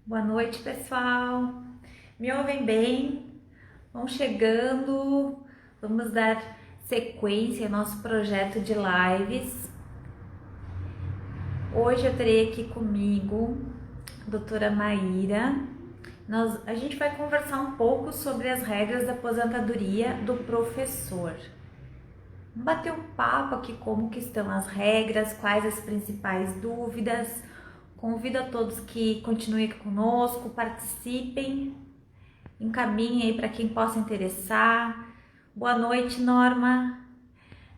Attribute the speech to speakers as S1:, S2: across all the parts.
S1: Boa noite, pessoal. Me ouvem bem? Vão chegando. Vamos dar sequência ao nosso projeto de lives. Hoje eu terei aqui comigo a doutora Maíra. A gente vai conversar um pouco sobre as regras da aposentadoria do professor. Vamos bater um papo aqui como que estão as regras, quais as principais dúvidas. Convido a todos que continuem conosco, participem. Encaminhe aí para quem possa interessar. Boa noite, Norma.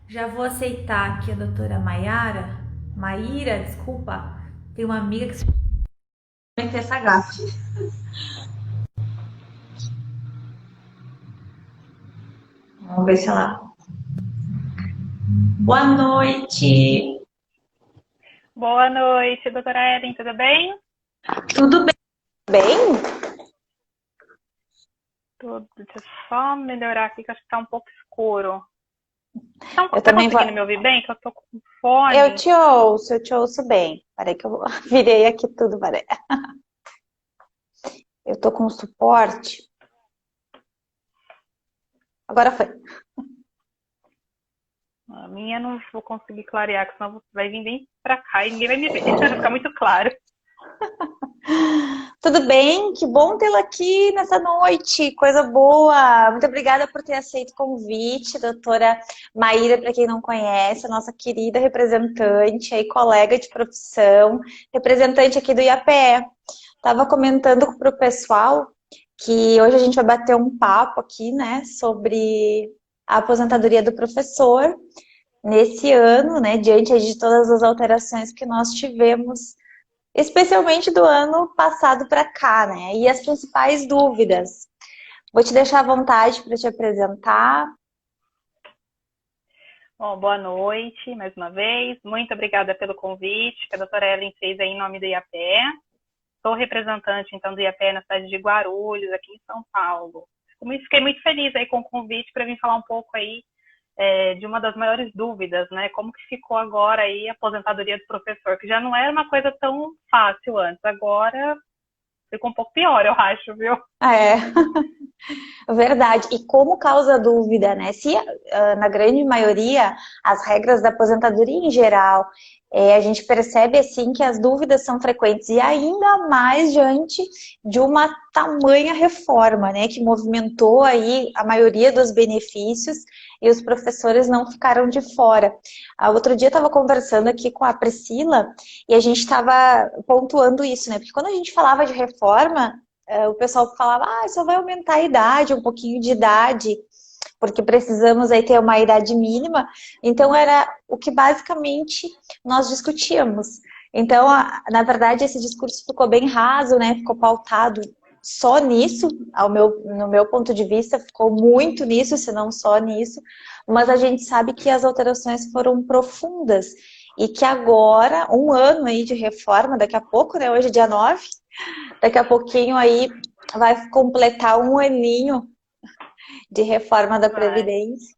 S1: Já vou aceitar aqui a doutora Maiara. Maíra, desculpa. Tem uma amiga que se chama essa gafe. Vamos ver se ela. Boa noite.
S2: Boa noite, doutora Ellen, tudo bem?
S1: Tudo bem? Bem?
S2: Tudo. Deixa eu só melhorar aqui, que acho que tá um pouco escuro. Então,
S1: Eu
S2: tá
S1: também vou.
S2: conseguindo me ouvir bem? Que eu tô com
S1: Eu
S2: fone.
S1: te ouço bem. Peraí que eu virei aqui tudo, peraí. Eu tô com suporte. Agora foi.
S2: A minha não vou conseguir clarear, que senão vai vir bem pra cá e ninguém vai me ver. Vai ficar muito claro.
S1: Tudo bem? Que bom tê-la aqui nessa noite, coisa boa. Muito obrigada por ter aceito o convite, doutora Maíra, para quem não conhece, a nossa querida representante, aí, colega de profissão, representante aqui do IAPE. Estava comentando para o pessoal que hoje a gente vai bater um papo aqui, né, sobre a aposentadoria do professor nesse ano, né, diante de todas as alterações que nós tivemos especialmente do ano passado para cá, né? E as principais dúvidas. Vou te deixar à vontade para te apresentar.
S2: Bom, boa noite, mais uma vez. Muito obrigada pelo convite que a doutora Ellen fez aí em nome do IAPE. Sou representante, então, do IAPE na cidade de Guarulhos, aqui em São Paulo. Fiquei muito feliz aí com o convite para vir falar um pouco aí de uma das maiores dúvidas, né? Como que ficou agora aí a aposentadoria do professor, que já não era uma coisa tão fácil antes, agora ficou um pouco pior, eu acho, viu?
S1: É, verdade. E como causa dúvida, né? Se na grande maioria as regras da aposentadoria em geral, a gente percebe assim que as dúvidas são frequentes e ainda mais diante de uma tamanha reforma, né? Que movimentou aí a maioria dos benefícios e os professores não ficaram de fora. Outro dia eu estava conversando aqui com a Priscila e a gente estava pontuando isso, né? Porque quando a gente falava de reforma o pessoal falava, só vai aumentar a idade, um pouquinho de idade, porque precisamos aí ter uma idade mínima. Então, era o que basicamente nós discutíamos. Então, na verdade, esse discurso ficou bem raso, né? Ficou pautado só nisso, no meu ponto de vista, ficou muito nisso, se não só nisso, mas a gente sabe que as alterações foram profundas e que agora, um ano aí de reforma, daqui a pouco, né? Hoje é dia 9. Daqui a pouquinho aí vai completar um aninho de reforma da
S2: Vai.
S1: Previdência.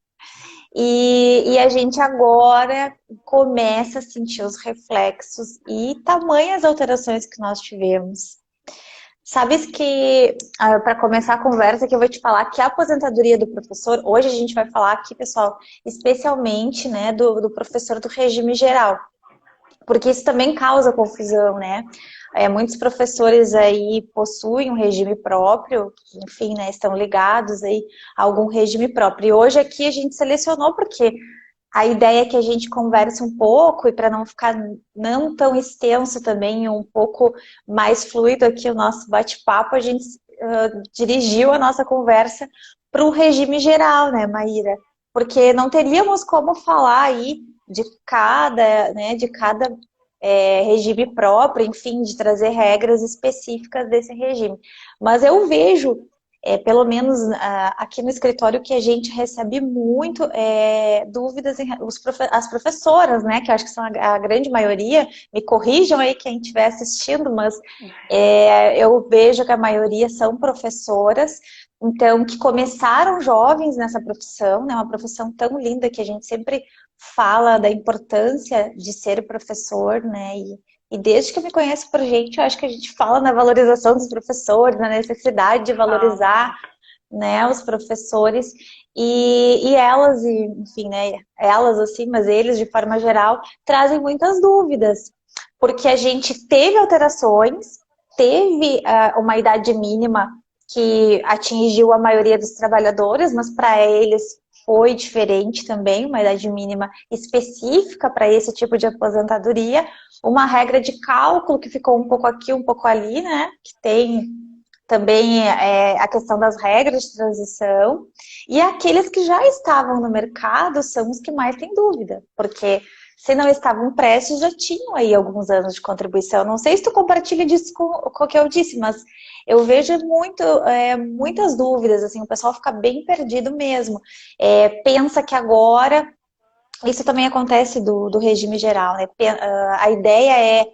S1: E a gente agora começa a sentir os reflexos e tamanhas alterações que nós tivemos. Sabes que, para começar a conversa, que eu vou te falar que a aposentadoria do professor, hoje a gente vai falar aqui, pessoal, especialmente né, do professor do regime geral, porque isso também causa confusão, né? Muitos professores aí possuem um regime próprio, enfim, né, estão ligados aí a algum regime próprio. E hoje aqui a gente selecionou porque a ideia é que a gente converse um pouco e para não ficar não tão extenso também, um pouco mais fluido aqui o nosso bate-papo, a gente dirigiu a nossa conversa para o regime geral, né, Maíra? Porque não teríamos como falar aí de cada regime próprio, enfim, de trazer regras específicas desse regime. Mas eu vejo, pelo menos aqui no escritório, que a gente recebe muito dúvidas, as professoras, né, que eu acho que são a grande maioria, me corrijam aí quem estiver assistindo, mas eu vejo que a maioria são professoras, então, que começaram jovens nessa profissão, né, uma profissão tão linda que a gente sempre fala da importância de ser professor, né, E desde que eu me conheço por gente, eu acho que a gente fala na valorização dos professores, na necessidade de
S2: Fala.
S1: valorizar, né, os professores e elas, e, enfim, né, elas assim, mas eles de forma geral, trazem muitas dúvidas, porque a gente teve alterações, teve uma idade mínima que atingiu a maioria dos trabalhadores, mas para eles foi diferente também, uma idade mínima específica para esse tipo de aposentadoria, uma regra de cálculo que ficou um pouco aqui, um pouco ali, né, que tem também a questão das regras de transição, e aqueles que já estavam no mercado são os que mais têm dúvida, porque se não estavam prestes, já tinham aí alguns anos de contribuição. Não sei se tu compartilha disso com o que eu disse, mas eu vejo muitas dúvidas, assim, o pessoal fica bem perdido mesmo. Pensa que agora, isso também acontece do regime geral, né? A ideia é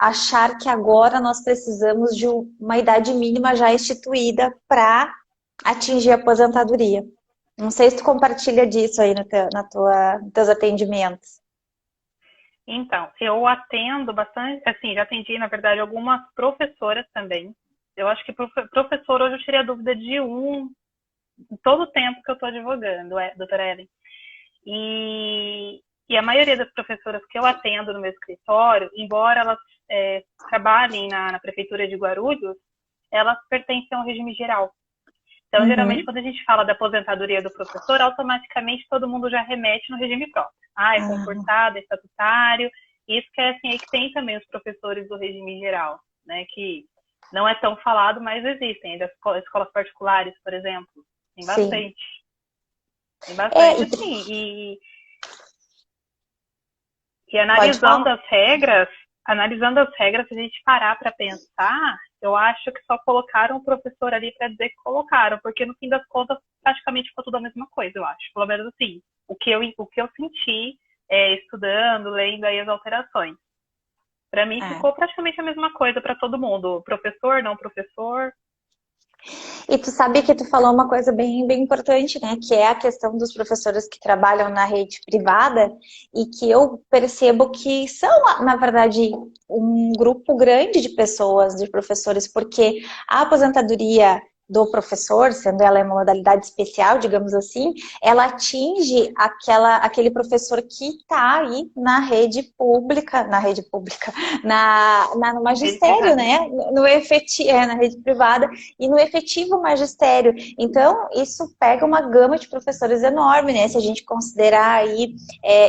S1: achar que agora nós precisamos de uma idade mínima já instituída para atingir a aposentadoria. Não sei se tu compartilha disso aí nos teus atendimentos.
S2: Então, eu atendo bastante, assim, já atendi, na verdade, algumas professoras também. Eu acho que professor hoje eu tirei a dúvida de em todo o tempo que eu estou advogando, doutora Ellen. E a maioria das professoras que eu atendo no meu escritório, embora elas trabalhem na Prefeitura de Guarulhos, elas pertencem ao regime geral. Então, geralmente,
S1: Uhum.
S2: quando a gente fala da aposentadoria do professor, automaticamente todo mundo já remete no regime próprio. Ah, é
S1: Ah,
S2: concursado, é estatutário. Isso que é assim, é que tem também os professores do regime geral, né? Que não é tão falado, mas existem. Das escolas particulares, por exemplo, tem
S1: sim.
S2: bastante. Tem
S1: É,
S2: bastante, assim. E
S1: pode falar.
S2: analisando as regras, se a gente parar para pensar, eu acho que só colocaram o professor ali para dizer que colocaram, porque no fim das contas, praticamente ficou tudo a mesma coisa, eu acho. Pelo menos assim, o que eu senti estudando, lendo aí as alterações. Para mim
S1: É.
S2: ficou praticamente a mesma coisa para todo mundo. Professor, não professor.
S1: E tu sabe que tu falou uma coisa bem importante, né? Que é a questão dos professores que trabalham na rede privada e que eu percebo que são, na verdade, um grupo grande de pessoas, de professores, porque a aposentadoria do professor, sendo ela uma modalidade especial, digamos assim, ela atinge aquele professor que está aí na rede pública, no
S2: Rede
S1: magistério,
S2: privada.
S1: né? Na rede privada e no efetivo magistério. Então, isso pega uma gama de professores enorme, né? Se a gente considerar aí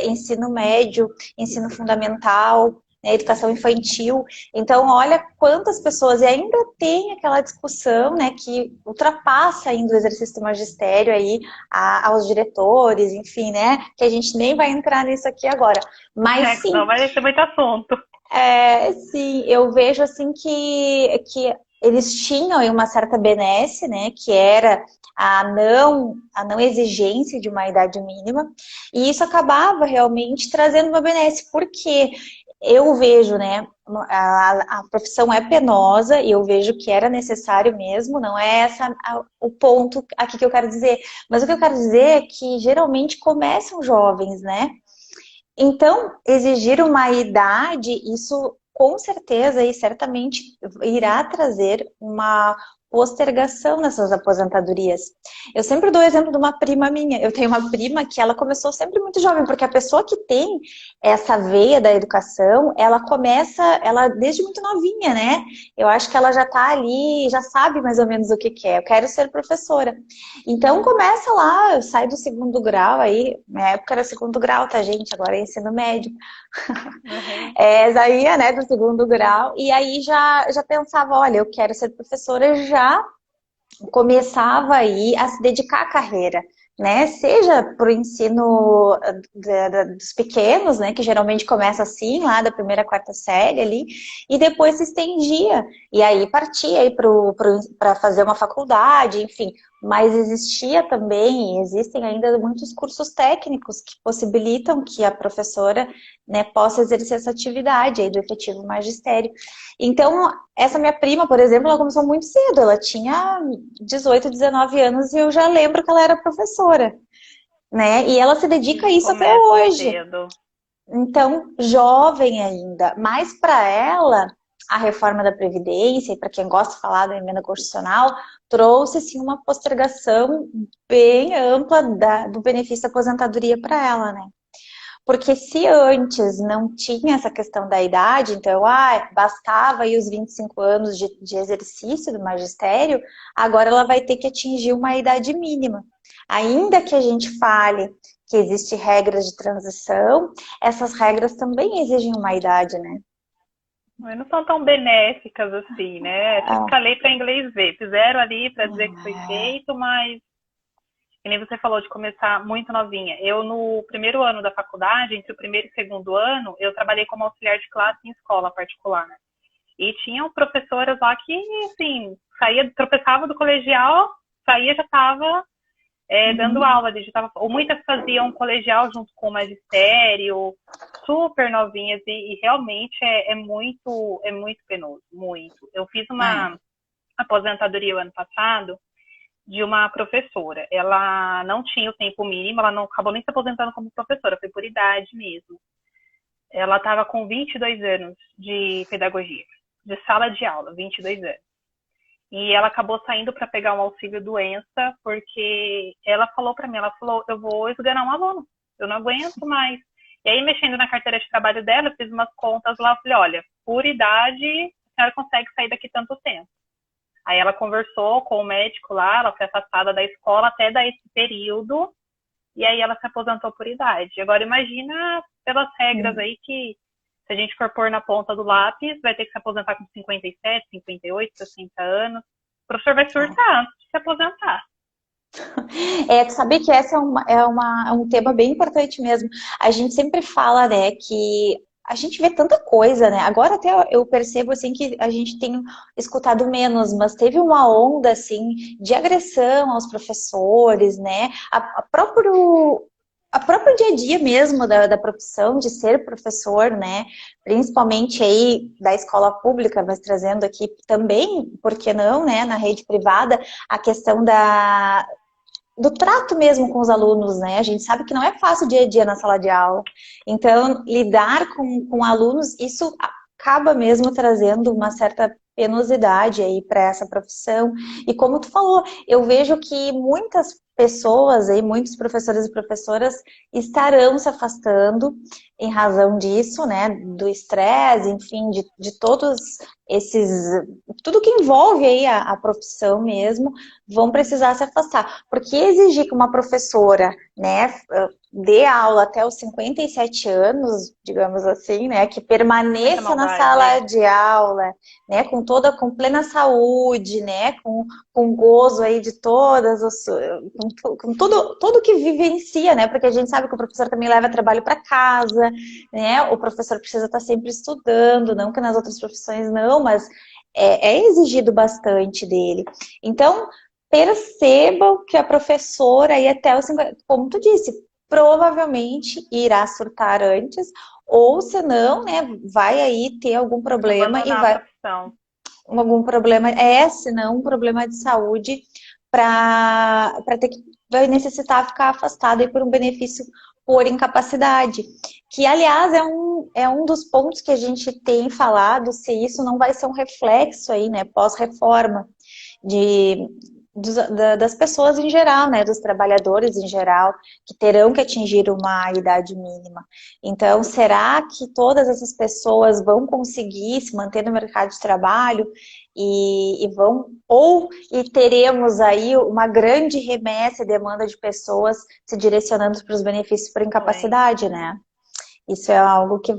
S1: ensino médio, ensino fundamental, né, educação infantil. Então, olha quantas pessoas, e ainda tem aquela discussão, né, que ultrapassa ainda o exercício do magistério aí aos diretores, enfim, né, que a gente nem vai entrar nisso aqui agora. Mas
S2: É,
S1: sim,
S2: não vai ter muito assunto.
S1: sim, eu vejo assim que eles tinham aí uma certa benesse, né, que era a não exigência de uma idade mínima, e isso acabava realmente trazendo uma benesse, porque eu vejo, né, a profissão é penosa e eu vejo que era necessário mesmo, não é o ponto aqui que eu quero dizer, mas o que eu quero dizer é que geralmente começam jovens, né? Então, exigir uma idade, isso com certeza e certamente irá trazer uma postergação nessas aposentadorias. Eu sempre dou o exemplo de uma prima minha. Eu tenho uma prima que ela começou sempre muito jovem, porque a pessoa que tem essa veia da educação, ela desde muito novinha, né? Eu acho que ela já está ali, já sabe mais ou menos o que quer. Eu quero ser professora. Então começa lá, sai do segundo grau aí, na época era segundo grau, tá, gente? Agora é ensino médio.
S2: Uhum.
S1: Saía, né, do segundo grau, e aí já pensava, olha, eu quero ser professora, já começava aí a se dedicar à carreira, né? Seja para o ensino dos pequenos, né? Que geralmente começa assim, lá da primeira à quarta série ali, e depois se estendia, e aí partia aí para fazer uma faculdade, enfim. Mas existia também, e existem ainda muitos cursos técnicos que possibilitam que a professora, né, possa exercer essa atividade aí do efetivo magistério. Então, essa minha prima, por exemplo, ela começou muito cedo. Ela tinha 18, 19 anos e eu já lembro que ela era professora, né? E ela se dedica a isso até
S2: Começa
S1: hoje.
S2: cedo.
S1: Então, jovem ainda, mas para ela, a reforma da Previdência, e para quem gosta de falar da emenda constitucional, trouxe sim uma postergação bem ampla do benefício da aposentadoria para ela, né? Porque se antes não tinha essa questão da idade, então, bastava aí os 25 anos de exercício do magistério, agora ela vai ter que atingir uma idade mínima. Ainda que a gente fale que existem regras de transição, essas regras também exigem uma idade, né?
S2: Mas não são tão benéficas assim, né? É
S1: Ah,
S2: típica lei para inglês ver. Fizeram ali para dizer que foi feito, mas que nem você falou de começar muito novinha. Eu, no primeiro ano da faculdade, entre o primeiro e o segundo ano, eu trabalhei como auxiliar de classe em escola particular. E tinham professoras lá que, assim, saía, tropeçava do colegial, saía já estava dando
S1: uhum,
S2: aula, ou muitas faziam colegial junto com o magistério, super novinhas, e realmente é muito penoso, muito. Eu fiz
S1: é,
S2: uma aposentadoria o ano passado de uma professora. Ela não tinha o tempo mínimo, ela não acabou nem se aposentando como professora, foi por idade mesmo. Ela estava com 22 anos de pedagogia, de sala de aula, 22 anos. E ela acabou saindo para pegar um auxílio doença, porque ela falou para mim, ela falou, eu vou esganar um aluno, eu não aguento mais. E aí, mexendo na carteira de trabalho dela, eu fiz umas contas lá, falei, olha, por idade, a senhora consegue sair daqui tanto tempo. Aí ela conversou com o médico lá, ela foi afastada da escola até dar esse período, e aí ela se aposentou por idade. Agora imagina pelas regras aí que se a gente for pôr na ponta do lápis, vai ter que se aposentar com 57, 58, 60 anos. O professor vai surtar antes de se aposentar.
S1: Tu sabe que essa é um tema bem importante mesmo. A gente sempre fala, né, que a gente vê tanta coisa, né? Agora até eu percebo, assim, que a gente tem escutado menos, mas teve uma onda, assim, de agressão aos professores, né? A próprio dia a dia mesmo da profissão de ser professor, né? Principalmente aí da escola pública, mas trazendo aqui também, por que não, né, na rede privada, a questão do trato mesmo com os alunos, né? A gente sabe que não é fácil o dia a dia na sala de aula. Então, lidar com alunos, isso acaba mesmo trazendo uma certa penosidade aí para essa profissão. E como tu falou, eu vejo que muitas pessoas aí, muitos professores e professoras estarão se afastando em razão disso, né? Do estresse, enfim, de todos esses, tudo que envolve aí a profissão mesmo, vão precisar se afastar. Porque exigir que uma professora, né, dê aula até os 57 anos, digamos assim, né, que
S2: Muita
S1: permaneça na
S2: maldade,
S1: sala
S2: é.
S1: de aula, né, com plena saúde, né, com gozo aí de todas, com tudo que vivencia, né, porque a gente sabe que o professor também leva trabalho para casa, né, o professor precisa estar sempre estudando, não que nas outras profissões não, mas é exigido bastante dele. Então, percebam que a professora aí até os 50, como tu disse, provavelmente irá surtar antes, ou se não, né, vai aí ter algum problema e
S2: Abandonar a
S1: vai
S2: profissão.
S1: algum problema, se não um problema de saúde para ter que vai necessitar ficar afastado aí por um benefício por incapacidade. Que, aliás, é um dos pontos que a gente tem falado, se isso não vai ser um reflexo aí, né, pós-reforma de, das pessoas em geral, né, dos trabalhadores em geral, que terão que atingir uma idade mínima. Então, será que todas essas pessoas vão conseguir se manter no mercado de trabalho e teremos aí uma grande remessa e demanda de pessoas se direcionando para os benefícios por
S2: Foi.
S1: incapacidade, né? Isso é algo que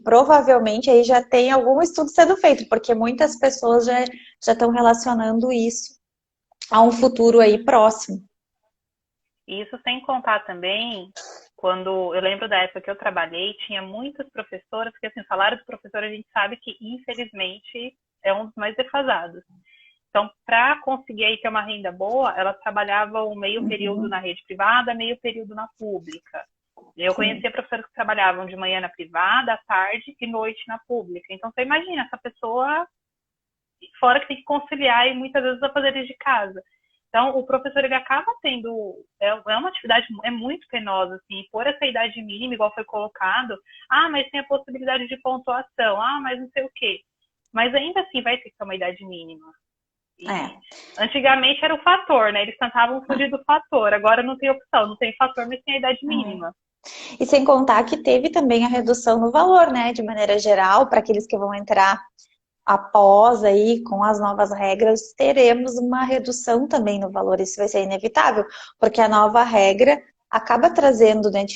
S1: provavelmente aí já tem algum estudo sendo feito, porque muitas pessoas já estão relacionando isso a um futuro aí próximo.
S2: E isso sem contar também, quando eu lembro da época que eu trabalhei, tinha muitas professoras, porque assim, o salário do professor a gente sabe que, infelizmente, é um dos mais defasados. Então, para conseguir aí ter uma renda boa, elas trabalhavam meio período na
S1: Uhum,
S2: rede privada, meio período na pública. Eu
S1: sim.
S2: conhecia professores que trabalhavam de manhã na privada, à tarde e noite na pública. Então, você imagina, essa pessoa, fora que tem que conciliar e muitas vezes a fazeres de casa. Então, o professor, ele acaba tendo, é uma atividade, é muito penosa, assim, por essa idade mínima, igual foi colocado, mas tem a possibilidade de pontuação, mas não sei o quê. Mas ainda assim vai ter que ser uma idade mínima. E antigamente era o fator, né? Eles tentavam fugir do fator, agora não tem opção, não tem fator, mas tem a idade mínima.
S1: E sem contar que teve também a redução no valor, né? De maneira geral, para aqueles que vão entrar após aí, com as novas regras, teremos uma redução também no valor. Isso vai ser inevitável, porque a nova regra acaba trazendo, né,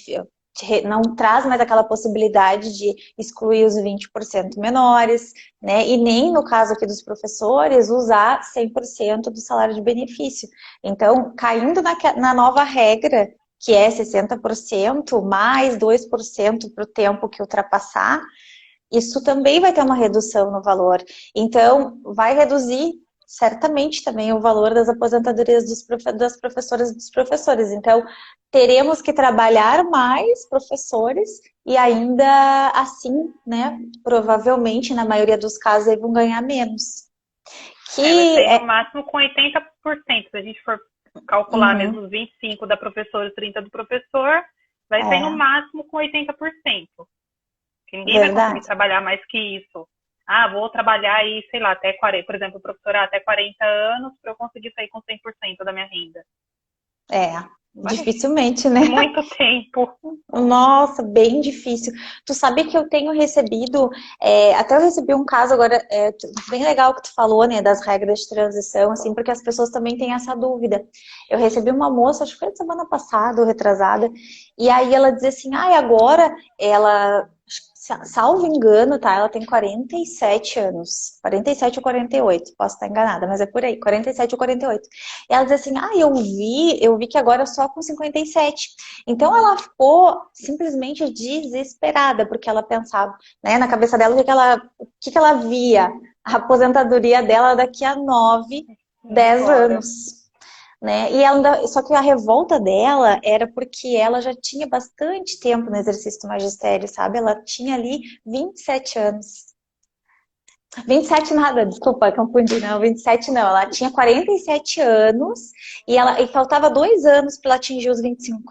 S1: não traz mais aquela possibilidade de excluir os 20% menores, né, e nem no caso aqui dos professores, usar 100% do salário de benefício. Então, caindo na nova regra, que é 60% mais 2% para o tempo que ultrapassar, isso também vai ter uma redução no valor. Então, vai reduzir certamente também o valor das aposentadorias das professoras e dos professores. Então, teremos que trabalhar mais professores e ainda assim, né, provavelmente, na maioria dos casos, eles vão ganhar menos.
S2: Vai sair no máximo com 80%. Se a gente for calcular mesmo os 25% da professora e 30% do professor, vai sair no máximo com 80%. Que ninguém vai conseguir trabalhar mais que isso. Vou trabalhar aí, sei lá, até 40, por exemplo, professora até 40 anos para eu conseguir sair com 100% da minha renda.
S1: Dificilmente, né?
S2: Muito tempo.
S1: Nossa, bem difícil. Tu sabe que eu tenho recebido, até eu recebi um caso agora, bem legal que tu falou, né, das regras de transição, assim, porque as pessoas também têm essa dúvida. Eu recebi uma moça, acho que foi semana passada ou retrasada, e aí ela dizia assim, agora ela, salvo engano, tá, ela tem 47 anos, 47 ou 48, posso estar enganada, mas é por aí, 47 ou 48. E ela dizia assim, eu vi que agora é só com 57. Então ela ficou simplesmente desesperada, porque ela pensava, né, na cabeça dela, o que ela via? A aposentadoria dela daqui a 9, 10 anos. Né? Só que a revolta dela era porque ela já tinha bastante tempo no exercício do magistério, sabe? Ela tinha ali 27 anos. 27 nada, desculpa, confundi, não, 27 não, ela tinha 47 anos e faltava 2 anos para ela atingir os 25.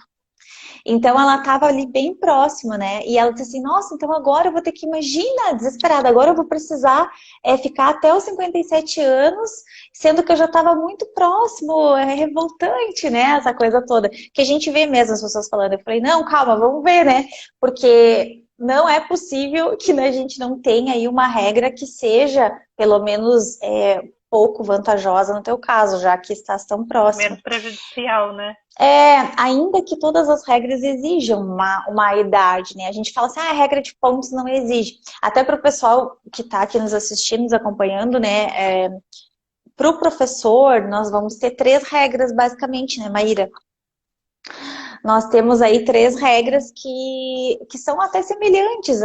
S1: Então ela estava ali bem próxima, né? E ela disse assim, nossa, então agora eu vou ter que, imagina, desesperada, agora eu vou precisar ficar até os 57 anos, sendo que eu já estava muito próximo, é revoltante, né? Essa coisa toda. Que a gente vê mesmo as pessoas falando. Eu falei, não, calma, vamos ver, né? Porque não é possível que a gente não tenha aí uma regra que seja, pelo menos, pouco vantajosa no teu caso, já que estás tão próximo.
S2: Menos prejudicial, né?
S1: Ainda que todas as regras exijam uma idade, né? A gente fala assim, a regra de pontos não exige. Até para o pessoal que está aqui nos assistindo, nos acompanhando, né? Para o professor, nós vamos ter 3 regras, basicamente, né, Maíra? Nós temos aí 3 regras que são até semelhantes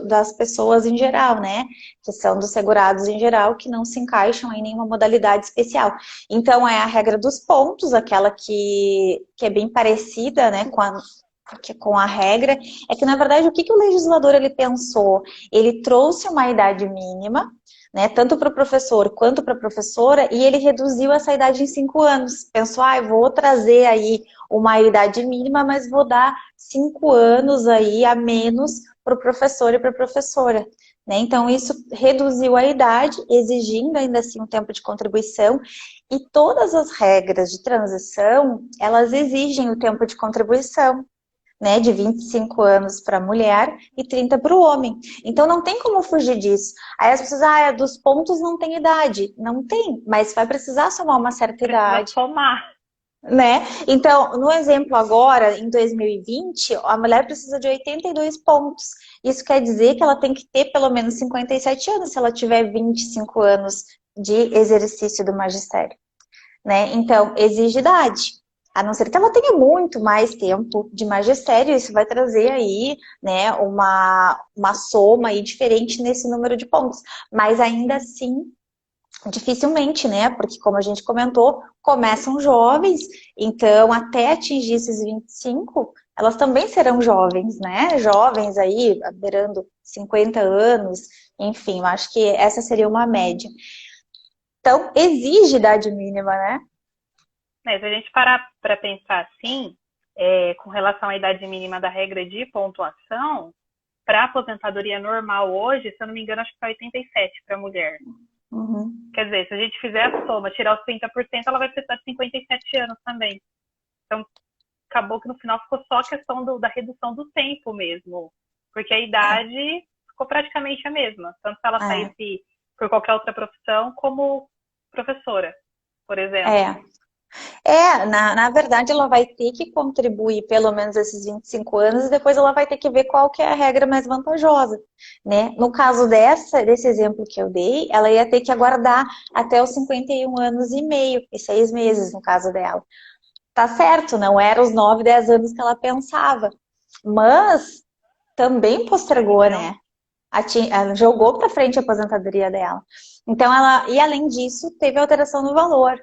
S1: das pessoas em geral, né? Que são dos segurados em geral, que não se encaixam em nenhuma modalidade especial. Então, é a regra dos pontos, aquela que é bem parecida, né, com a regra, é que, na verdade, o que o legislador ele pensou? Ele trouxe uma idade mínima, né, tanto para o professor quanto para a professora, e ele reduziu essa idade em 5 anos. Pensou, eu vou trazer aí uma idade mínima, mas vou dar 5 anos aí a menos para o professor e para a professora. Né? Então, isso reduziu a idade, exigindo ainda assim um tempo de contribuição, e todas as regras de transição, elas exigem o tempo de contribuição. Né, de 25 anos para a mulher e 30 para o homem. Então não tem como fugir disso. Aí as pessoas, dos pontos não tem idade. Não tem, mas vai precisar somar uma certa idade.
S2: Somar.
S1: Né? Então, no exemplo agora, em 2020, a mulher precisa de 82 pontos. Isso quer dizer que ela tem que ter pelo menos 57 anos se ela tiver 25 anos de exercício do magistério. Né? Então, exige idade. A não ser que ela tenha muito mais tempo de magistério, isso vai trazer aí, né, uma soma aí diferente nesse número de pontos. Mas ainda assim, dificilmente, né? Porque como a gente comentou, começam jovens, então até atingir esses 25, elas também serão jovens, né? Jovens aí, beirando 50 anos, enfim, eu acho que essa seria uma média. Então, exige idade mínima, né?
S2: né, se a gente parar para pensar assim, com relação à idade mínima da regra de pontuação, para aposentadoria normal hoje, se eu não me engano, acho que é 87 para mulher.
S1: Uhum.
S2: Quer dizer, se a gente fizer a soma, tirar os 30%, ela vai precisar de 57 anos também. Então, acabou que no final ficou só a questão da redução do tempo mesmo. Porque a idade ficou praticamente a mesma. Tanto se ela
S1: É,
S2: saísse por qualquer outra profissão, como professora, por exemplo.
S1: é. Na verdade, ela vai ter que contribuir pelo menos esses 25 anos e depois ela vai ter que ver qual que é a regra mais vantajosa, né? No caso desse exemplo que eu dei, ela ia ter que aguardar até os 51 anos e meio, e 6 meses no caso dela. Tá certo, não era os 9, 10 anos que ela pensava, mas também postergou,
S2: Entendeu?
S1: né? Ela jogou para frente a aposentadoria dela. Então, e além disso, teve alteração no valor.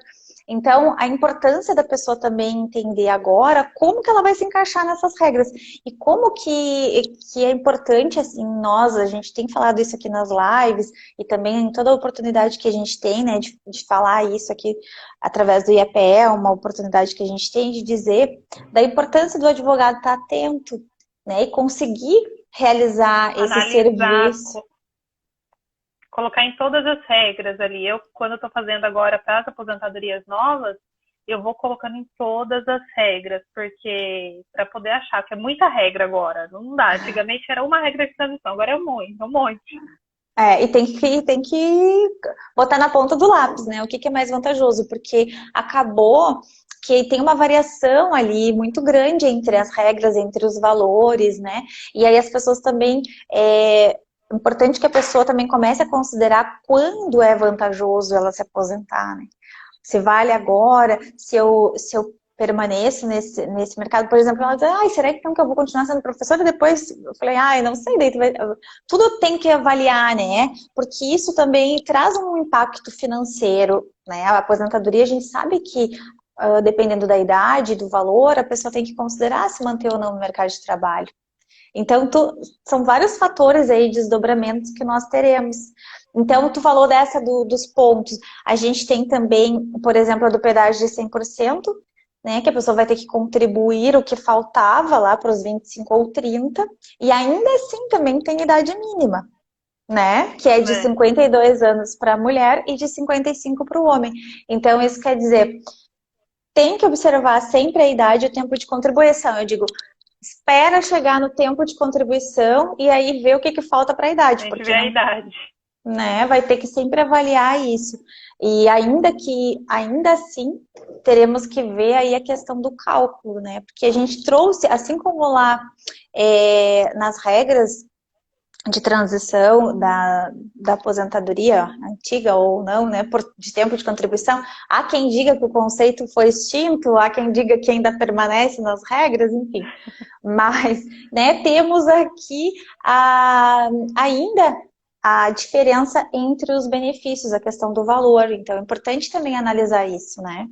S1: Então, a importância da pessoa também entender agora como que ela vai se encaixar nessas regras e como que é importante, assim, a gente tem falado isso aqui nas lives e também em toda a oportunidade que a gente tem, né, de falar isso aqui através do IAPE, uma oportunidade que a gente tem de dizer da importância do advogado estar atento, né, e conseguir realizar esse
S2: Analisar,
S1: serviço.
S2: colocar em todas as regras ali. Quando eu estou fazendo agora para as aposentadorias novas, eu vou colocando em todas as regras, porque para poder achar que é muita regra agora, não dá. Antigamente era uma regra de transição, agora é um monte, um monte.
S1: E tem que botar na ponta do lápis, né? O que é mais vantajoso, porque acabou que tem uma variação ali muito grande entre as regras, entre os valores, né? E aí as pessoas também é importante que a pessoa também comece a considerar quando é vantajoso ela se aposentar, né? Se vale agora, se eu permaneço nesse mercado, por exemplo, ela diz, ai, será que então que eu vou continuar sendo professora? Depois eu falei, ai, não sei, daí tudo tem que avaliar, né? Porque isso também traz um impacto financeiro, né? A aposentadoria, a gente sabe que dependendo da idade, do valor, a pessoa tem que considerar se manter ou não no mercado de trabalho. Então, são vários fatores aí, desdobramentos que nós teremos. Então, tu falou dessa dos pontos. A gente tem também, por exemplo, a do pedágio de 100%, né, que a pessoa vai ter que contribuir o que faltava lá para os 25 ou 30, e ainda assim também tem idade mínima, né, que é de
S2: Né?
S1: 52 anos para a mulher e de 55 para o homem. Então, isso quer dizer, tem que observar sempre a idade e o tempo de contribuição. Eu digo, espera chegar no tempo de contribuição e aí ver o que falta para a
S2: A
S1: idade,
S2: gente
S1: porque
S2: vê a
S1: não,
S2: idade.
S1: né, vai ter que sempre avaliar isso. E ainda assim, teremos que ver aí a questão do cálculo, né? Porque a gente trouxe, assim como lá nas regras de transição da aposentadoria antiga ou não, né, de tempo de contribuição. Há quem diga que o conceito foi extinto, há quem diga que ainda permanece nas regras, enfim. Mas, né, temos aqui ainda a diferença entre os benefícios, a questão do valor. Então, é importante também analisar isso, né?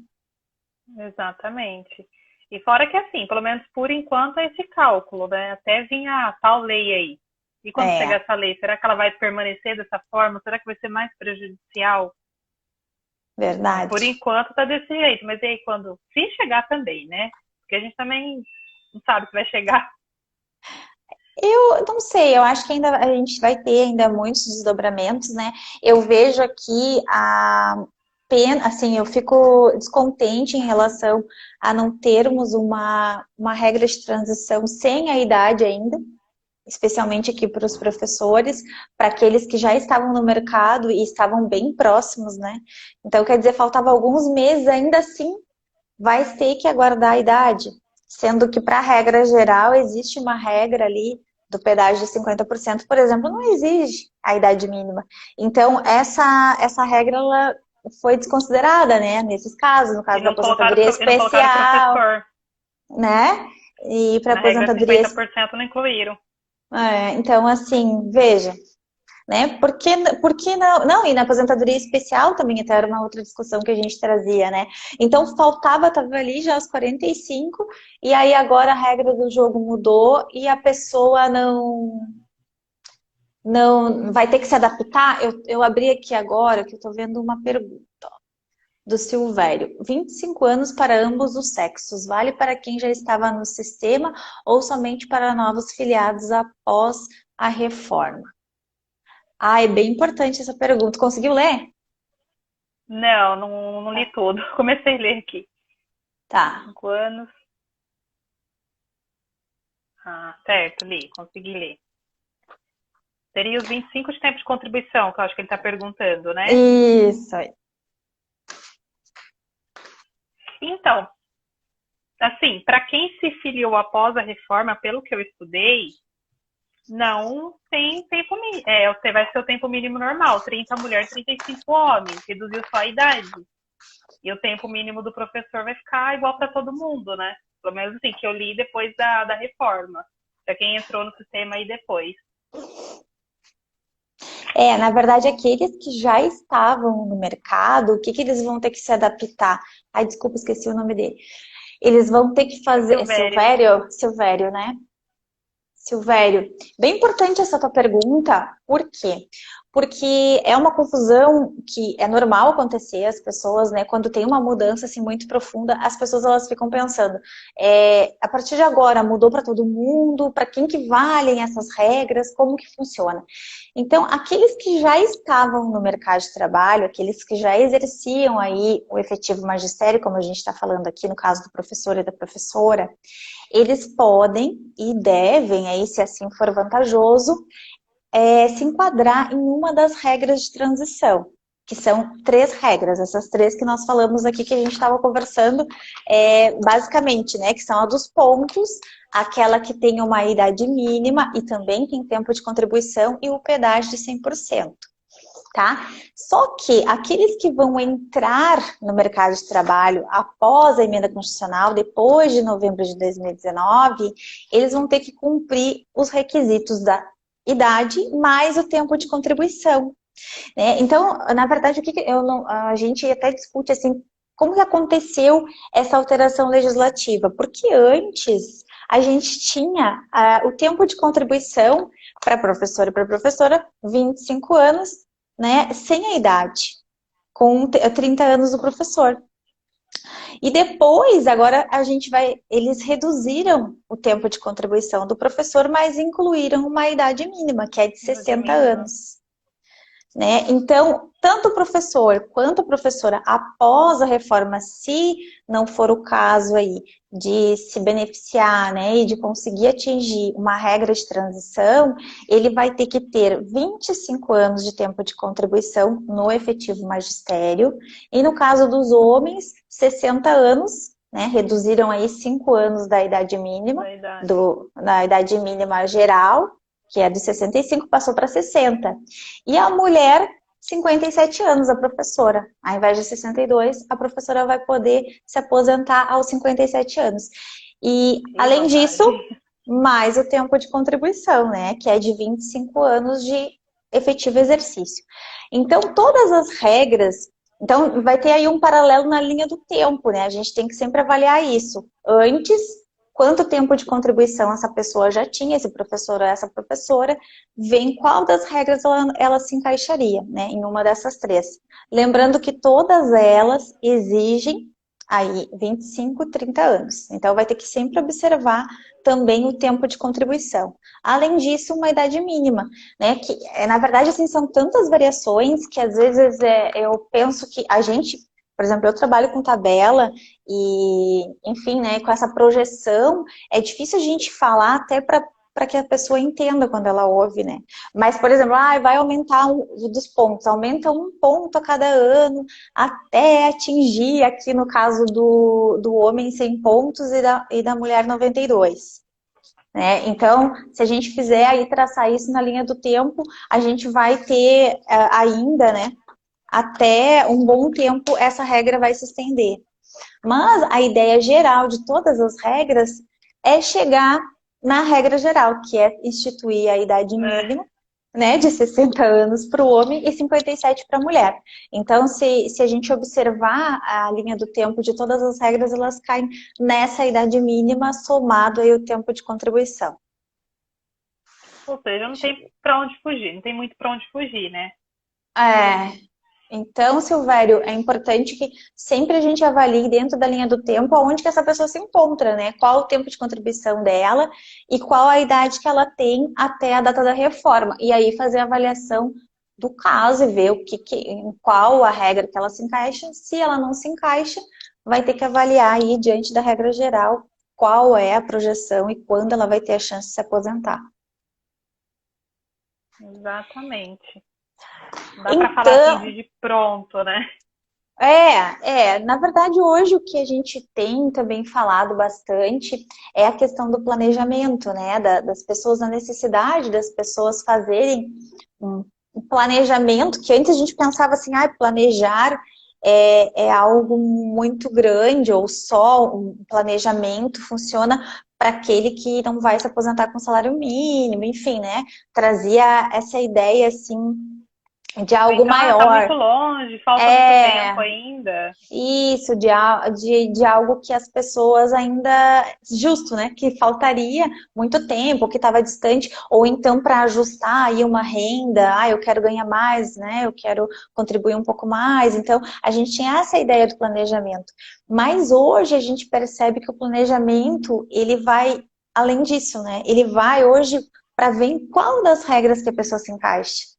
S2: Exatamente. E fora que assim, pelo menos por enquanto é esse cálculo, né? Até vir a tal lei aí. E quando
S1: É,
S2: chegar essa lei, será que ela vai permanecer dessa forma? Será que vai ser mais prejudicial? Por
S1: verdade.
S2: enquanto tá desse jeito, mas e aí quando se chegar também, né? Porque a gente também não sabe se vai chegar.
S1: Eu não sei, eu acho que ainda a gente vai ter ainda muitos desdobramentos, né? Eu vejo aqui a pena, assim, eu fico descontente em relação a não termos uma regra de transição sem a idade ainda, especialmente aqui para os professores, para aqueles que já estavam no mercado e estavam bem próximos, né? Então, quer dizer, faltava alguns meses, ainda assim, vai ter que aguardar a idade, sendo que para a regra geral existe uma regra ali do pedágio de 50%, por exemplo, não exige a idade mínima. Então, essa regra ela foi desconsiderada, né, nesses casos, no
S2: E
S1: caso da
S2: não colocaram,
S1: aposentadoria
S2: e não colocaram
S1: especial,
S2: professor.
S1: né, e para
S2: Na regra
S1: aposentadoria,
S2: 50% não incluíram.
S1: então, assim, veja, né? Por que não? Não, e na aposentadoria especial também até era uma outra discussão que a gente trazia, né? Então estava ali já aos 45, e aí agora a regra do jogo mudou e a pessoa não vai ter que se adaptar. Eu abri aqui agora que eu estou vendo uma pergunta. do Silvério. 25 anos para ambos os sexos. Vale para quem já estava no sistema ou somente para novos filiados após a reforma? Ah, é bem importante essa pergunta. Conseguiu ler?
S2: Não, não li tudo. Comecei a ler aqui.
S1: Tá.
S2: 5 anos. Ah, certo, li, consegui ler. Seria os 25 de tempo de contribuição, que eu acho que ele está perguntando, né?
S1: Isso aí.
S2: Então, assim, para quem se filiou após a reforma, pelo que eu estudei, não tem tempo mínimo. Vai ser o tempo mínimo normal, 30 mulher, 35 homem, reduziu só a idade. E o tempo mínimo do professor vai ficar igual para todo mundo, né? Pelo menos assim, que eu li depois da reforma. Para quem entrou no sistema aí depois.
S1: Na verdade, aqueles que já estavam no mercado, o que que eles vão ter que se adaptar? Ai, desculpa, esqueci o nome dele. Eles vão ter que fazer. É
S2: Silvério.
S1: Silvério? Silvério, né? Silvério, bem importante essa tua pergunta, por quê? Porque é uma confusão que é normal acontecer, as pessoas, né, quando tem uma mudança assim muito profunda, as pessoas elas ficam pensando, a partir de agora mudou para todo mundo, para quem que valem essas regras, como que funciona? Então, aqueles que já estavam no mercado de trabalho, aqueles que já exerciam aí o efetivo magistério, como a gente está falando aqui no caso do professor e da professora, eles podem e devem, aí, se assim for vantajoso, se enquadrar em uma das regras de transição, que são 3 regras, essas 3 que nós falamos aqui, que a gente estava conversando, basicamente, né, que são a dos pontos, aquela que tem uma idade mínima e também tem tempo de contribuição e o pedágio de 100%. Tá? Só que aqueles que vão entrar no mercado de trabalho após a emenda constitucional, depois de novembro de 2019, eles vão ter que cumprir os requisitos da idade mais o tempo de contribuição. Né? Então, na verdade, a gente até discute assim, como que aconteceu essa alteração legislativa? Porque antes a gente tinha o tempo de contribuição para professor e para professora 25 anos, né, sem a idade, com 30 anos do professor. E depois, agora eles reduziram o tempo de contribuição do professor, mas incluíram uma idade mínima, que é de 60 anos. Né? Então, tanto o professor quanto a professora, após a reforma, se não for o caso aí de se beneficiar, né, e de conseguir atingir uma regra de transição, ele vai ter que ter 25 anos de tempo de contribuição no efetivo magistério, e no caso dos homens, 60 anos, né, reduziram aí 5 anos da idade mínima, da idade mínima geral, que é de 65, passou para 60. E a mulher, 57 anos, a professora. Ao invés de 62, a professora vai poder se aposentar aos 57 anos. E, além disso, mais o tempo de contribuição, né? Que é de 25 anos de efetivo exercício. Então, todas as regras... Então, vai ter aí um paralelo na linha do tempo, né? A gente tem que sempre avaliar isso. Antes, quanto tempo de contribuição essa pessoa já tinha, esse professor ou essa professora, vem qual das regras ela se encaixaria, né, em uma dessas 3. Lembrando que todas elas exigem aí 25, 30 anos. Então vai ter que sempre observar também o tempo de contribuição. Além disso, uma idade mínima, né, que na verdade assim são tantas variações que às vezes eu penso que a gente, por exemplo, eu trabalho com tabela e, enfim, né, com essa projeção, é difícil a gente falar até para que a pessoa entenda quando ela ouve, né? Mas, por exemplo, vai aumentar dos pontos, aumenta 1 ponto a cada ano até atingir, aqui no caso do homem, 100 pontos e da mulher 92. Né? Então, se a gente fizer aí traçar isso na linha do tempo, a gente vai ter ainda, né, até um bom tempo essa regra vai se estender. Mas a ideia geral de todas as regras é chegar na regra geral, que é instituir a idade mínima, né, de 60 anos para o homem e 57 para a mulher. Então, se a gente observar a linha do tempo de todas as regras, elas caem nessa idade mínima, somado aí o tempo de contribuição.
S2: Ou seja, não tem para onde fugir, não tem muito para onde fugir, né?
S1: Então, Silvério, é importante que sempre a gente avalie dentro da linha do tempo aonde que essa pessoa se encontra, né? Qual o tempo de contribuição dela e qual a idade que ela tem até a data da reforma. E aí fazer a avaliação do caso e ver em qual a regra que ela se encaixa. Se ela não se encaixa, vai ter que avaliar aí diante da regra geral qual é a projeção e quando ela vai ter a chance de se aposentar.
S2: Exatamente. Dá para falar assim
S1: Então,
S2: de pronto, né?
S1: Na verdade, hoje o que a gente tem também falado bastante é a questão do planejamento, né? Das pessoas, a necessidade das pessoas fazerem um planejamento, que antes a gente pensava assim, planejar é algo muito grande, ou só um planejamento funciona para aquele que não vai se aposentar com salário mínimo, enfim, né? Trazia essa ideia assim de algo
S2: Então, tá muito
S1: maior.
S2: longe, falta muito tempo
S1: É,
S2: ainda.
S1: isso, de algo que as pessoas ainda. Justo, né? Que faltaria muito tempo, que estava distante, ou então para ajustar aí uma renda, eu quero ganhar mais, né? Eu quero contribuir um pouco mais. Então, a gente tinha essa ideia do planejamento. Mas hoje a gente percebe que o planejamento, ele vai além disso, né? Ele vai hoje para ver em qual das regras que a pessoa se encaixa,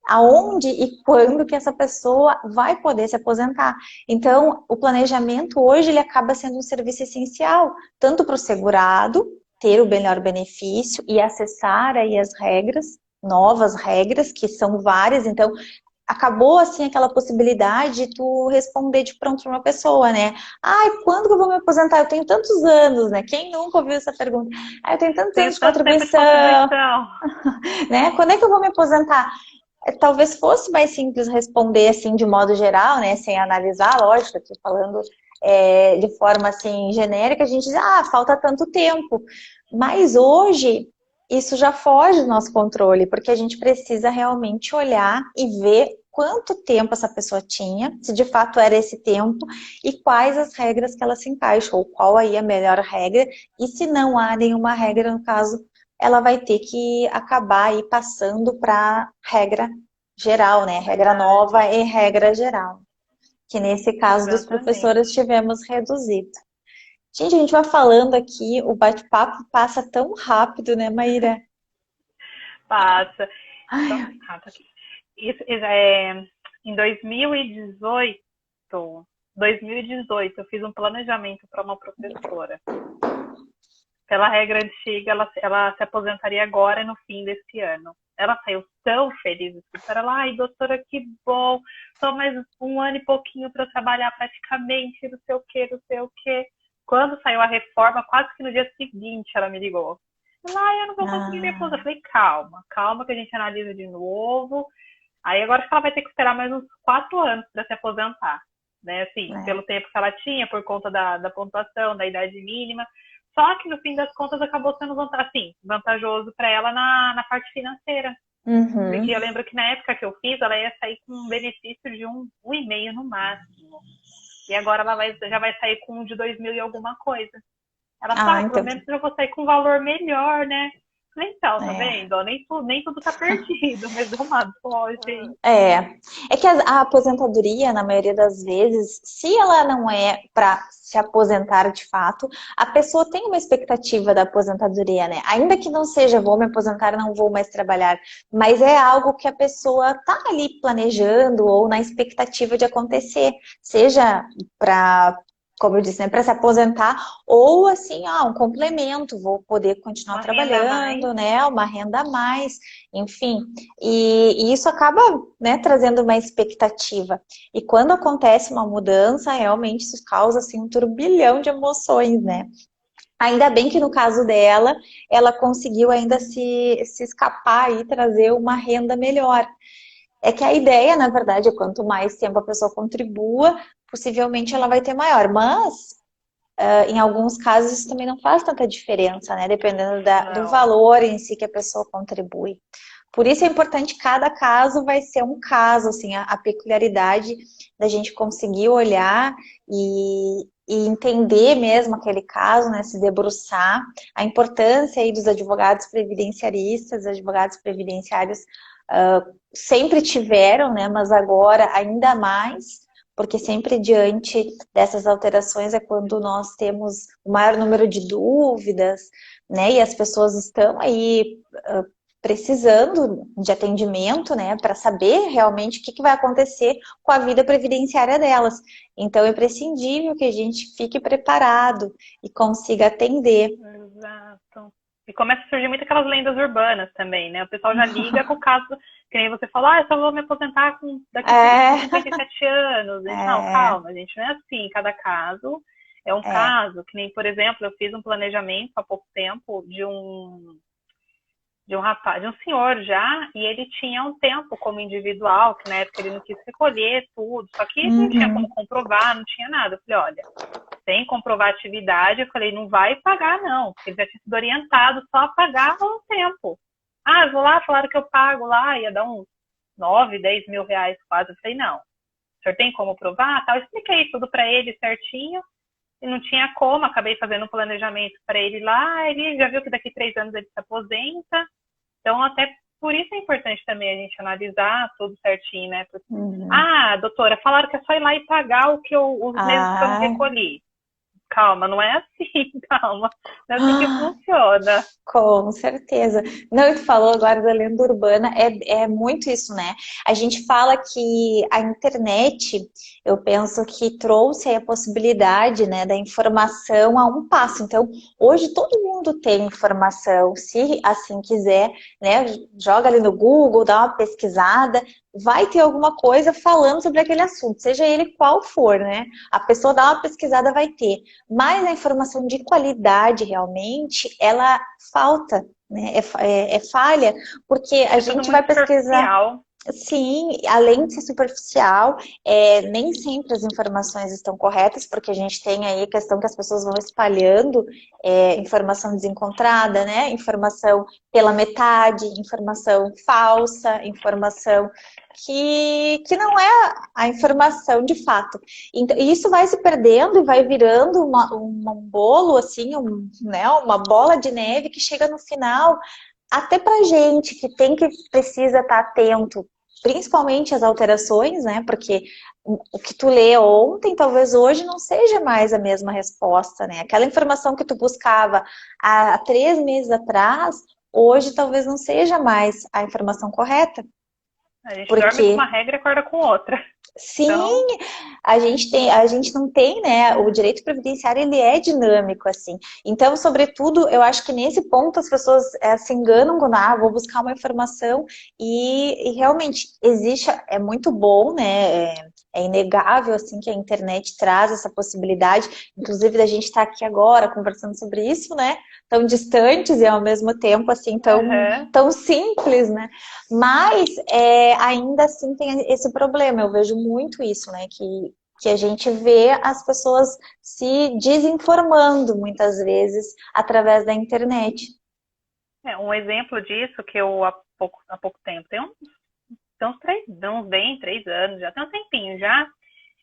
S1: aonde e quando que essa pessoa vai poder se aposentar. Então, o planejamento hoje ele acaba sendo um serviço essencial, tanto para o segurado ter o melhor benefício e acessar aí as regras, novas regras, que são várias, então acabou assim aquela possibilidade de tu responder de pronto para uma pessoa, né? Quando que eu vou me aposentar? Eu tenho tantos anos, né? Quem nunca ouviu essa pergunta? Eu tenho tantos anos
S2: Tenho
S1: de
S2: tanto tempo de
S1: contribuição,
S2: contribuição.
S1: né? Quando é que eu vou me aposentar? Talvez fosse mais simples responder assim de modo geral, né, sem analisar, lógico, aqui falando de forma assim genérica, a gente diz, falta tanto tempo. Mas hoje isso já foge do nosso controle, porque a gente precisa realmente olhar e ver quanto tempo essa pessoa tinha, se de fato era esse tempo, e quais as regras que ela se encaixa, ou qual aí a melhor regra, e se não há nenhuma regra, no caso, ela vai ter que acabar aí passando para regra geral, né? Regra
S2: Verdade,
S1: nova e regra geral. Que nesse caso dos
S2: exatamente.
S1: professores tivemos reduzido. Gente, a gente vai falando aqui, o bate-papo passa tão rápido, né, Maíra?
S2: Passa. Então,
S1: Ai,
S2: tá aqui. Isso é, em 2018, eu fiz um planejamento para uma professora. Pela regra antiga, ela se aposentaria agora no fim desse ano. Ela saiu tão feliz do escritório. Ela, ai, doutora, que bom. Só mais um ano e pouquinho para eu trabalhar praticamente, não sei o quê, não sei o quê. Quando saiu a reforma, quase que no dia seguinte ela me ligou. Eu não vou conseguir me aposentar. Eu falei, calma, calma que a gente analisa de novo. Aí agora acho que ela vai ter que esperar mais uns 4 anos para se aposentar. Né, assim,
S1: né?
S2: pelo tempo que ela tinha, por conta da pontuação, da idade mínima. Só que no fim das contas acabou sendo assim, vantajoso para ela na parte financeira. Porque
S1: Uhum.
S2: eu lembro que na época que eu fiz, ela ia sair com um benefício de um e meio no máximo. E agora ela já vai sair com um de 2.000 e alguma coisa. Ela fala, pelo
S1: Então,
S2: menos eu vou sair com um valor melhor, né? Falei, então, tá
S1: é.
S2: vendo? Nem tudo tá perdido, mas dá uma dó, gente.
S1: É que a aposentadoria, na maioria das vezes, se ela não é para se aposentar de fato, a pessoa tem uma expectativa da aposentadoria, né? Ainda que não seja vou me aposentar, não vou mais trabalhar, mas é algo que a pessoa tá ali planejando ou na expectativa de acontecer, seja para, como eu disse, né, para se aposentar ou assim, um complemento, vou poder continuar
S2: Uma renda a mais.
S1: trabalhando, né? Uma renda a mais, enfim. E isso acaba, né, trazendo uma expectativa. E quando acontece uma mudança, realmente isso causa assim, um turbilhão de emoções, né? Ainda bem que no caso dela, ela conseguiu ainda se escapar e trazer uma renda melhor. É que a ideia, na verdade, é quanto mais tempo a pessoa contribua, possivelmente ela vai ter maior. Mas, em alguns casos, isso também não faz tanta diferença, né? Dependendo do
S2: Não.
S1: valor em si que a pessoa contribui. Por isso é importante, cada caso vai ser um caso, assim, a peculiaridade da gente conseguir olhar e entender mesmo aquele caso, né, se debruçar, a importância aí dos advogados previdenciaristas, advogados previdenciários sempre tiveram, né? Mas agora ainda mais, porque sempre diante dessas alterações é quando nós temos o maior número de dúvidas, né? E as pessoas estão aí precisando de atendimento, né? Para saber realmente o que vai acontecer com a vida previdenciária delas. Então é imprescindível que a gente fique preparado e consiga atender.
S2: Exato. E começa a surgir muito aquelas lendas urbanas também, né? O pessoal já liga com o caso, que nem você falou, eu só vou me aposentar daqui a
S1: É,
S2: 57 anos. Não,
S1: é,
S2: calma, gente, não é assim. Cada caso é um
S1: é.
S2: caso, que nem, por exemplo, eu fiz um planejamento há pouco tempo de um rapaz, de um senhor já, e ele tinha um tempo como individual, que na época ele não quis recolher tudo, só que não tinha como
S1: Uhum.
S2: comprovar, não tinha nada. Eu falei, olha, sem comprovar a atividade, eu falei, não vai pagar não, porque ele já tinha sido orientado só a pagar um tempo. Ah, eu vou lá, falaram que eu pago lá, ia dar uns 9, 10 mil reais quase. Eu falei, não, o senhor tem como provar? Eu expliquei tudo para ele certinho, e não tinha como, acabei fazendo um planejamento para ele lá, ele já viu que daqui 3 anos ele se aposenta, então até por isso é importante também a gente analisar tudo certinho, né? Porque,
S1: Uhum.
S2: doutora, falaram que é só ir lá e pagar os meses que eu não
S1: Ah,
S2: recolhi. Calma, não é assim, calma. Não é assim que funciona.
S1: com certeza. Não, tu falou agora da lenda urbana, é muito isso, né? A gente fala que a internet, eu penso que trouxe aí a possibilidade, né, da informação a um passo. Então, hoje todo mundo tem informação, se assim quiser, né? Joga ali no Google, dá uma pesquisada, vai ter alguma coisa falando sobre aquele assunto, seja ele qual for, né? A pessoa dá uma pesquisada, vai ter. Mas a informação de qualidade, realmente, ela falta, né? É falha, porque a
S2: É tudo
S1: gente vai
S2: muito
S1: pesquisar.
S2: superficial.
S1: Sim, além de ser superficial, nem sempre as informações estão corretas, porque a gente tem aí a questão que as pessoas vão espalhando informação desencontrada, né? Informação pela metade, informação falsa, informação que não é a informação de fato. Então, isso vai se perdendo e vai virando um bolo, assim, né? Uma bola de neve que chega no final até pra gente que precisa estar atento, principalmente às alterações, né? Porque o que tu lê ontem, talvez hoje não seja mais a mesma resposta, né? Aquela informação que tu buscava há 3 meses atrás, hoje talvez não seja mais a informação correta.
S2: A gente dorme com
S1: Porque
S2: uma regra e acorda com outra.
S1: sim,
S2: Então,
S1: a gente não tem, né? O direito previdenciário ele é dinâmico, assim. Então, sobretudo, eu acho que nesse ponto as pessoas se enganam quando vou buscar uma informação e realmente existe, é muito bom, né? É inegável assim que a internet traz essa possibilidade, inclusive da gente estar aqui agora conversando sobre isso, né? Tão distantes e ao mesmo tempo assim
S2: uhum.
S1: tão simples, né? Mas ainda assim tem esse problema, eu vejo muito isso, né? Que a gente vê as pessoas se desinformando muitas vezes através da internet.
S2: Um exemplo disso que eu há pouco tempo, tem uns bem 3 anos, já tem um tempinho já,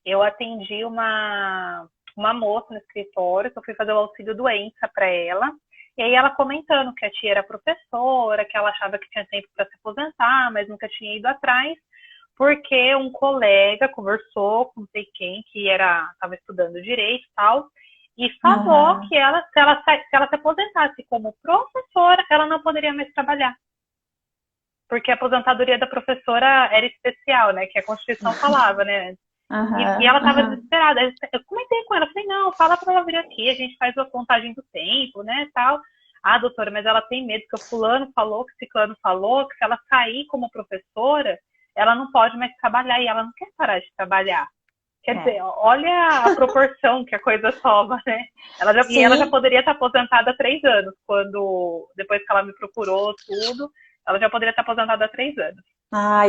S2: eu atendi uma moça no escritório, que eu fui fazer o auxílio doença para ela, e aí ela comentando que a tia era professora, que ela achava que tinha tempo para se aposentar, mas nunca tinha ido atrás, porque um colega conversou com não sei quem, que estava estudando direito e tal, e falou
S1: Aham,
S2: que se ela se aposentasse como professora, ela não poderia mais trabalhar. Porque a aposentadoria da professora era especial, né? Que a Constituição falava, né? E
S1: aham,
S2: ela estava
S1: aham.
S2: desesperada. Eu comentei com ela, falei, não, fala para ela vir aqui, a gente faz a contagem do tempo, né, tal. Ah, doutora, mas ela tem medo que o fulano falou, que o ciclano falou, que se ela sair como professora, ela não pode mais trabalhar e ela não quer parar de trabalhar. Quer
S1: É.
S2: dizer, olha a proporção que a coisa toma, né? Ela já
S1: Sim,
S2: poderia estar aposentada há 3 anos, depois que ela me procurou tudo, ela já poderia estar aposentada há 3 anos.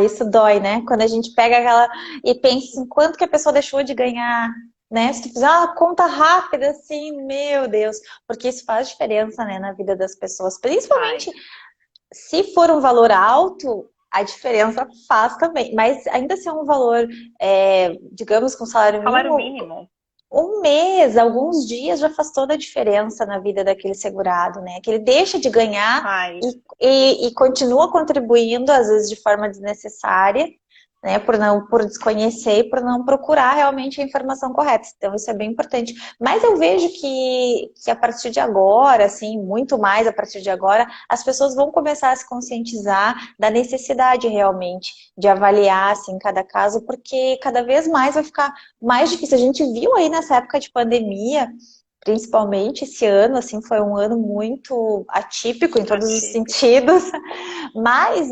S1: isso dói, né? Quando a gente pega aquela e pensa em quanto que a pessoa deixou de ganhar, né? Se tu fizer uma conta rápida, assim, meu Deus, porque isso faz diferença, né, na vida das pessoas,
S2: Faz.
S1: principalmente se for um valor alto, a diferença faz também. Mas ainda se é um valor, digamos, com salário
S2: Salário
S1: mínimo,
S2: mínimo.
S1: um mês, alguns dias já faz toda a diferença na vida daquele segurado, né? Que ele deixa de ganhar
S2: Faz.
S1: e continua contribuindo, às vezes de forma desnecessária, né? Por desconhecer e por não procurar realmente a informação correta. Então, isso é bem importante. Mas eu vejo que a partir de agora, assim, muito mais a partir de agora, as pessoas vão começar a se conscientizar da necessidade realmente de avaliar, assim, cada caso, porque cada vez mais vai ficar mais difícil. A gente viu aí nessa época de pandemia, principalmente esse ano, assim, foi um ano muito atípico em todos os
S2: Atípico.
S1: sentidos, mas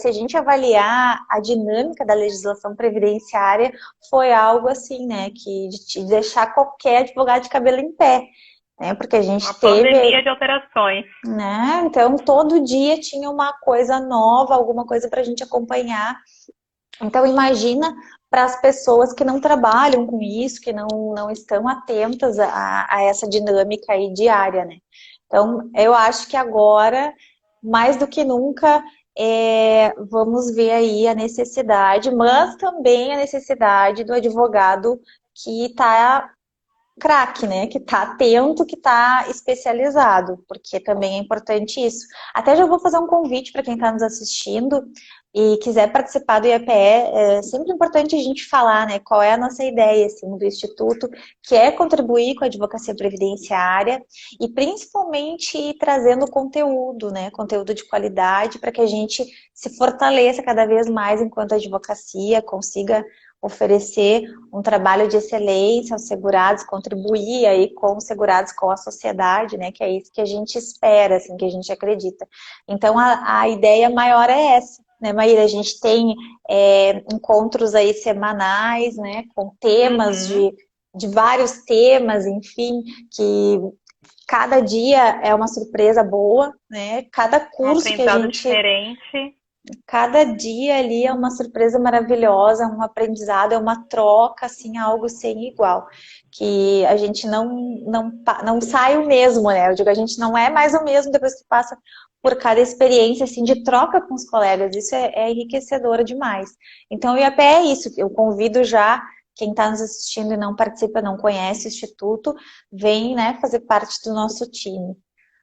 S1: se a gente avaliar a dinâmica da legislação previdenciária, foi algo assim, né, que de deixar qualquer advogado de cabelo em pé, né, porque a
S2: Uma
S1: gente teve,
S2: pandemia de alterações.
S1: né, então todo dia tinha uma coisa nova, alguma coisa para a gente acompanhar. Então, imagina para as pessoas que não trabalham com isso, que não estão atentas a essa dinâmica aí diária, né? Então, eu acho que agora, mais do que nunca, vamos ver aí a necessidade, mas também a necessidade do advogado que está craque, né? Que está atento, que está especializado, porque também é importante isso. Até já vou fazer um convite para quem está nos assistindo e quiser participar do IAPE, é sempre importante a gente falar, né? Qual é a nossa ideia, assim, do Instituto, que é contribuir com a advocacia previdenciária e principalmente ir trazendo conteúdo, né? Conteúdo de qualidade para que a gente se fortaleça cada vez mais enquanto advocacia, consiga oferecer um trabalho de excelência aos segurados, contribuir aí com os segurados, com a sociedade, né? Que é isso que a gente espera, assim, que a gente acredita. Então, a ideia maior é essa, né, Maíra? A gente tem encontros aí semanais, né? Com temas
S2: Uhum.
S1: de vários temas, enfim, que cada dia é uma surpresa boa, né? Cada
S2: Um
S1: curso que a
S2: aprendizado
S1: gente
S2: diferente.
S1: cada dia ali é uma surpresa maravilhosa, um aprendizado, é uma troca, assim, algo sem igual. Que a gente não sai o mesmo, né? Eu digo, a gente não é mais o mesmo depois que passa por cada experiência, assim, de troca com os colegas. Isso é enriquecedor demais. Então, o IAPE é isso. Eu convido já quem está nos assistindo e não participa, não conhece o Instituto, vem, né, fazer parte do nosso time.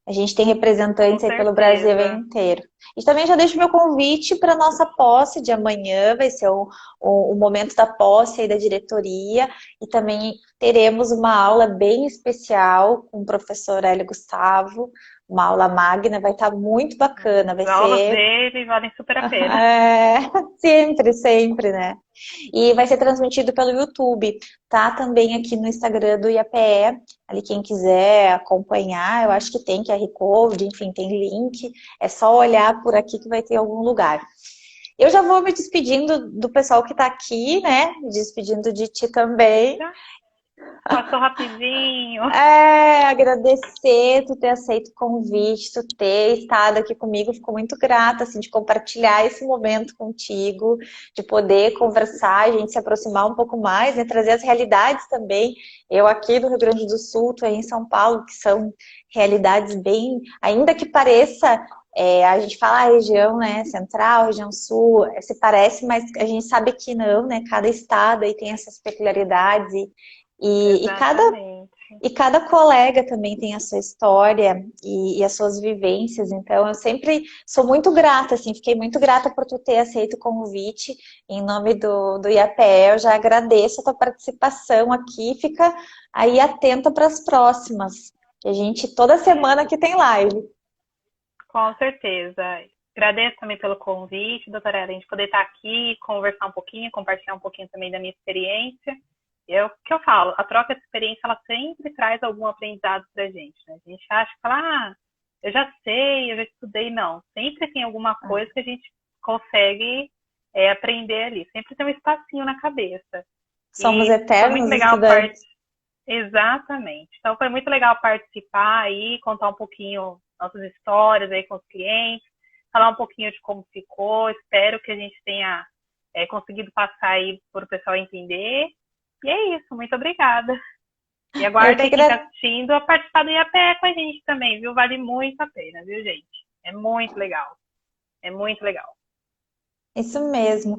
S1: A gente tem
S2: Com
S1: representantes aí pelo Brasil
S2: certeza.
S1: inteiro. E também já deixo meu convite para a nossa posse de amanhã, vai ser o momento da posse aí da diretoria, e também teremos uma aula bem especial com o professor Hélio Gustavo, uma aula magna, vai estar muito bacana, vai
S2: As aulas
S1: ser
S2: dele valem super a pena.
S1: é, sempre, sempre, né? E vai ser transmitido pelo YouTube, tá? Também aqui no Instagram do IAPE, ali quem quiser acompanhar, eu acho que tem QR Code, enfim, tem link, é só olhar por aqui que vai ter algum lugar. Eu já vou me despedindo do pessoal que tá aqui, né? Me despedindo de ti também.
S2: Já passou rapidinho.
S1: Agradecer tu ter aceito o convite, tu ter estado aqui comigo, fico muito grata, assim, de compartilhar esse momento contigo, de poder conversar, a gente se aproximar um pouco mais, né, trazer as realidades também. Eu aqui do Rio Grande do Sul, tu aí em São Paulo, que são realidades bem, ainda que pareça, a gente fala a região, né, central, região sul, se parece, mas a gente sabe que não, né, cada estado aí tem essas peculiaridades
S2: Exatamente.
S1: e cada colega também tem a sua história e as suas vivências, então eu sempre sou muito grata, assim, fiquei muito grata por tu ter aceito o convite em nome do IAPE, eu já agradeço a tua participação aqui, fica aí atenta para as próximas, a gente toda semana aqui tem live.
S2: Com certeza. Agradeço também pelo convite, doutora Ellen, de poder estar aqui, conversar um pouquinho, compartilhar um pouquinho também da minha experiência. É o que eu falo, a troca de experiência, ela sempre traz algum aprendizado pra gente, né? A gente acha que fala, eu já sei, eu já estudei. Não, sempre tem alguma coisa que a gente consegue aprender ali. Sempre tem um espacinho na cabeça.
S1: Somos
S2: E foi muito
S1: eternos
S2: legal
S1: estudantes.
S2: Exatamente. Então foi muito legal participar aí, contar um pouquinho nossas histórias aí com os clientes, falar um pouquinho de como ficou. Espero que a gente tenha conseguido passar aí para o pessoal entender. E é isso, muito obrigada. E
S1: Eu
S2: aguardo
S1: que
S2: aí quem está
S1: agradeço.
S2: assistindo a participar do IAPE com a gente também, viu? Vale muito a pena, viu, gente? É muito legal. É muito legal.
S1: Isso mesmo.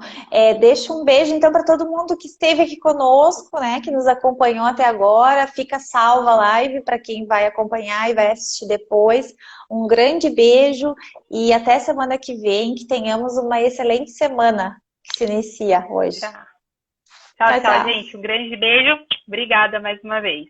S1: Deixa um beijo então para todo mundo que esteve aqui conosco, né? Que nos acompanhou até agora. Fica salva a live para quem vai acompanhar e vai assistir depois. Um grande beijo e até semana que vem. Que tenhamos uma excelente semana que se inicia hoje.
S2: Tchau. Tchau,
S1: Tchau,
S2: tchau,
S1: tchau.
S2: gente. Um grande beijo. Obrigada mais uma vez.